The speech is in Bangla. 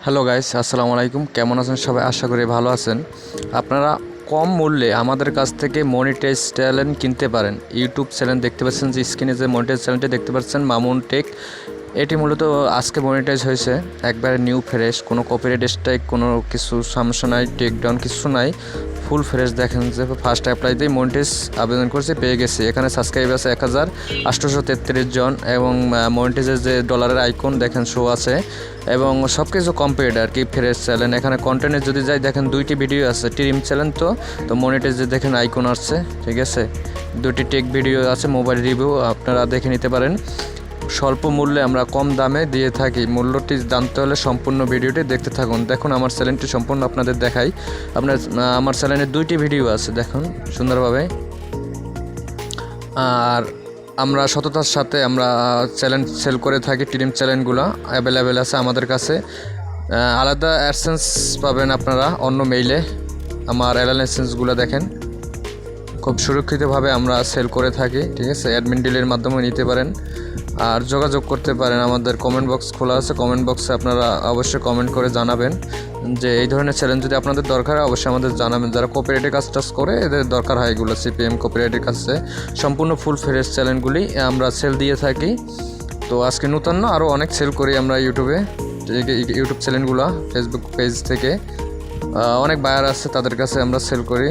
হ্যালো গাইস, আসসালামু আলাইকুম। কেমন আছেন সবাই? আশা করি ভালো আছেন। আপনারা কম মূল্যে আমাদের কাছ থেকে মনিটাইজ চ্যানেল কিনতে পারেন। ইউটিউব চ্যানেল দেখতে পাচ্ছেন, যে স্ক্রিনে যে মনিটাইজ চ্যানেলটি দেখতে পাচ্ছেন, মামুন টেক। এটি মূলত আজকে মনিটাইজ হয়েছে, একবারে নিউ ফ্রেশ, কোনো কপিরাইট স্ট্রাইক, কোনো কিছু সমস্যা নাই, টেকডাউন কিছু নাই, ফুল ফ্রেশ। দেখেন যে ফার্স্ট অ্যাপ্লাইতেই মনিটাইজ আবেদন করছে, পেয়ে গেছে। এখানে সাবস্ক্রাইব আছে 1833 জন, এবং মনিটাইজের যে ডলারের আইকন দেখেন শো আছে, এবং সব কিছু কমপ্লিট আর কি। ফ্রেশ চ্যানেল, এখানে কন্টেন্টে যদি যাই দেখেন 2টি ভিডিও আছে, ট্রিম চ্যানেল তো মনিটাইজে দেখেন আইকন আসছে, ঠিক আছে। 2টি টেক ভিডিও আছে, মোবাইল রিভিউ, আপনারা দেখে নিতে পারেন। স্বল্প মূল্যে আমরা কম দামে দিয়ে থাকি। মূল্যটি জানতে হলে সম্পূর্ণ ভিডিওটি দেখতে থাকুন। দেখুন আমার চ্যানেলটি সম্পূর্ণ আপনাদের দেখাই। আমার চ্যানেলে 2টি ভিডিও আছে, দেখুন সুন্দরভাবে। আর আমরা সততার সাথে আমরা চ্যানেল সেল করে থাকি। ট্রিম চ্যানেলগুলো অ্যাভেলেবেল আছে আমাদের কাছে। আলাদা অ্যাডসেন্স পাবেন আপনারা অন্য মেইলে। আমার অ্যাডসেন্সগুলো দেখেন, খুব সুরক্ষিতভাবে আমরা সেল করে থাকি, ঠিক আছে। অ্যাডমিন ডিলের মাধ্যমে নিতে পারেন, আর যোগাযোগ করতে পারেন। আমাদের কমেন্ট বক্স খোলা আছে, কমেন্ট বক্সে আপনারা অবশ্যই কমেন্ট করে জানাবেন যে এই ধরনের চ্যালেঞ্জ যদি আপনাদের দরকার হয়, অবশ্যই আমাদের জানাবেন। যারা কপিরাইটের কাজ টাজ করে, এদের দরকার হয় এগুলো। সিপিএম কপিরাইটের কাছে সম্পূর্ণ ফুল ফ্রেশ চ্যানেলগুলি আমরা সেল দিয়ে থাকি। তো আজকে নূতন আরও অনেক সেল করি আমরা ইউটিউবে, ইউটিউব চ্যানেলগুলো, ফেসবুক পেজ থেকে অনেক বায়ার আছে, তাদের কাছে আমরা সেল করি।